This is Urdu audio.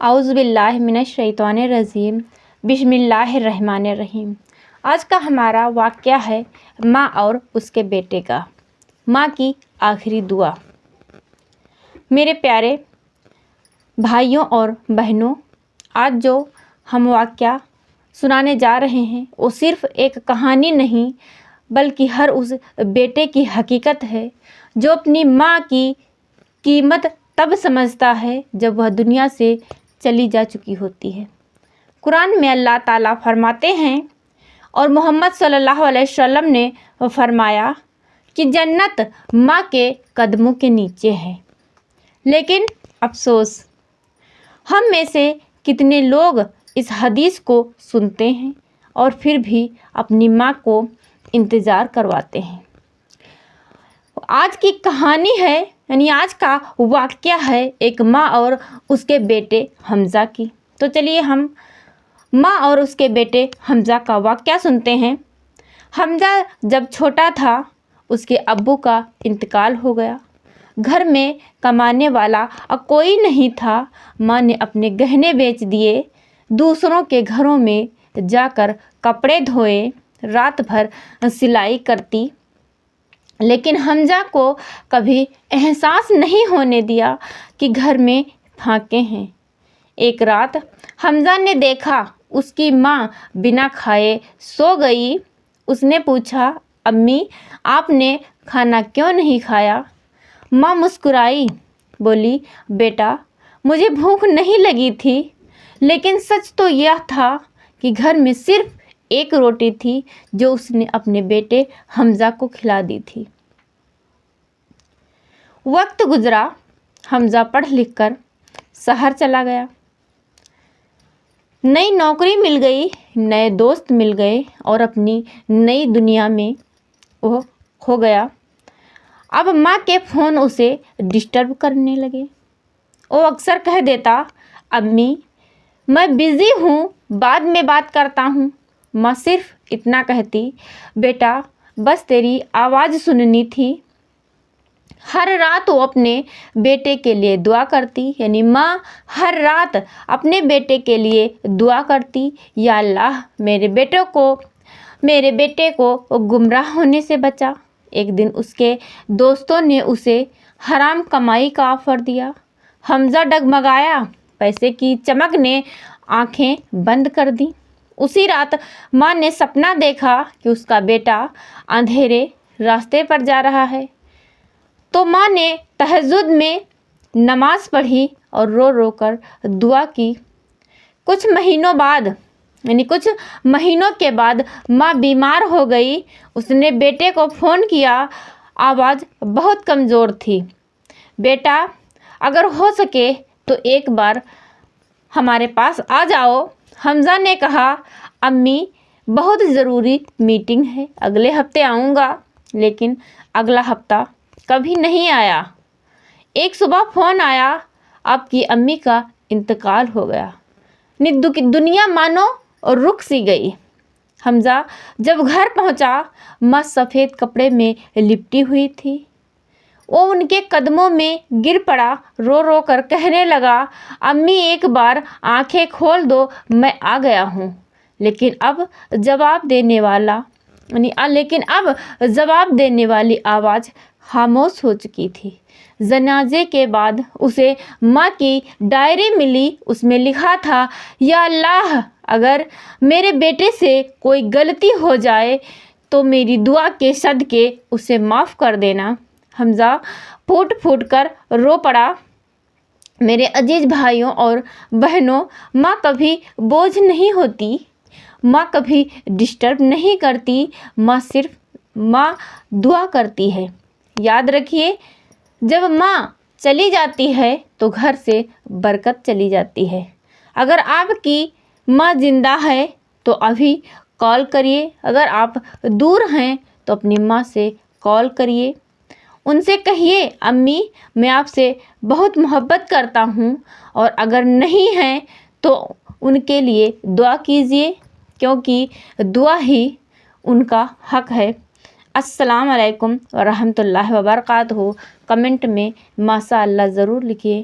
اعوذ باللہ من الشیطان الرجیم بسم اللہ الرحمن الرحیم۔ آج کا ہمارا واقعہ ہے ماں اور اس کے بیٹے کا، ماں کی آخری دعا۔ میرے پیارے بھائیوں اور بہنوں، آج جو ہم واقعہ سنانے جا رہے ہیں وہ صرف ایک کہانی نہیں بلکہ ہر اس بیٹے کی حقیقت ہے جو اپنی ماں کی قیمت تب سمجھتا ہے جب وہ دنیا سے چلی جا چکی ہوتی ہے۔ قرآن میں اللہ تعالیٰ فرماتے ہیں اور محمد صلی اللہ علیہ وسلم نے فرمایا کہ جنت ماں کے قدموں کے نیچے ہے۔ لیکن افسوس، ہم میں سے کتنے لوگ اس حدیث کو سنتے ہیں اور پھر بھی اپنی ماں کو انتظار کرواتے ہیں۔ آج کی کہانی ہے آج کا واقعہ ہے ایک ماں اور اس کے بیٹے حمزہ کی۔ تو چلیے ہم ماں اور اس کے بیٹے حمزہ کا واقعہ سنتے ہیں۔ حمزہ جب چھوٹا تھا اس کے ابو کا انتقال ہو گیا۔ گھر میں کمانے والا کوئی نہیں تھا۔ ماں نے اپنے گہنے بیچ دیے، دوسروں کے گھروں میں جا کر کپڑے دھوئے، رات بھر سلائی کرتی، لیکن حمزہ کو کبھی احساس نہیں ہونے دیا کہ گھر میں پھانکے ہیں۔ ایک رات حمزہ نے دیکھا اس کی ماں بنا کھائے سو گئی۔ اس نے پوچھا، امی آپ نے کھانا کیوں نہیں کھایا؟ ماں مسکرائی، بولی، بیٹا مجھے بھوک نہیں لگی تھی، لیکن سچ تو یہ تھا کہ گھر میں صرف ایک روٹی تھی جو اس نے اپنے بیٹے حمزہ کو کھلا دی تھی۔ وقت گزرا، حمزہ پڑھ لکھ کر شہر چلا گیا، نئی نوکری مل گئی، نئے دوست مل گئے اور اپنی نئی دنیا میں وہ کھو گیا۔ اب ماں کے فون اسے ڈسٹرب کرنے لگے۔ وہ اکثر کہہ دیتا، امی میں بزی ہوں، بعد میں بات کرتا ہوں۔ ماں صرف اتنا کہتی، بیٹا بس تیری آواز سننی تھی۔ ہر رات وہ اپنے بیٹے کے لیے دعا کرتی، ماں ہر رات اپنے بیٹے کے لیے دعا کرتی، یا اللہ میرے بیٹے کو گمراہ ہونے سے بچا۔ ایک دن اس کے دوستوں نے اسے حرام کمائی کا آفر دیا۔ حمزہ ڈگمگایا، پیسے کی چمک نے آنکھیں بند کر دیں۔ اسی رات ماں نے سپنا دیکھا کہ اس کا بیٹا اندھیرے راستے پر جا رہا ہے۔ تو ماں نے تہجد میں نماز پڑھی اور رو رو کر دعا کی۔ کچھ مہینوں کے بعد ماں بیمار ہو گئی۔ اس نے بیٹے کو فون کیا، آواز بہت کمزور تھی، بیٹا اگر ہو سکے تو ایک بار ہمارے پاس آ جاؤ۔ حمزہ نے کہا، امی بہت ضروری میٹنگ ہے، اگلے ہفتے آؤں گا۔ لیکن اگلا ہفتہ کبھی نہیں آیا۔ ایک صبح فون آیا، آپ کی امی کا انتقال ہو گیا۔ دنیا مانو رک سی گئی۔ حمزہ جب گھر پہنچا، ماں سفید کپڑے میں لپٹی ہوئی تھی۔ وہ ان کے قدموں میں گر پڑا، رو رو کر کہنے لگا، امی ایک بار آنکھیں کھول دو، میں آ گیا ہوں۔ لیکن اب جواب دینے والی آواز خاموش ہو چکی تھی۔ جنازے کے بعد اسے ماں کی ڈائری ملی، اس میں لکھا تھا، یا اللہ اگر میرے بیٹے سے کوئی غلطی ہو جائے تو میری دعا کے صدقے اسے معاف کر دینا۔ حمزہ پھوٹ پھوٹ کر رو پڑا۔ میرے عزیز بھائیوں اور بہنوں، ماں کبھی بوجھ نہیں ہوتی، ماں کبھی ڈسٹرب نہیں کرتی، ماں دعا کرتی ہے۔ یاد رکھیے، جب ماں چلی جاتی ہے تو گھر سے برکت چلی جاتی ہے۔ اگر آپ کی ماں زندہ ہے تو ابھی کال کریے، اگر آپ دور ہیں تو اپنی ماں سے کال کریے، ان سے کہیے، امی میں آپ سے بہت محبت کرتا ہوں، اور اگر نہیں ہیں تو ان کے لیے دعا کیجیے، کیونکہ دعا ہی ان کا حق ہے۔ السلام علیکم ورحمۃ اللہ وبرکاتہ۔ کمنٹ میں ماشاء اللہ ضرور لکھیے۔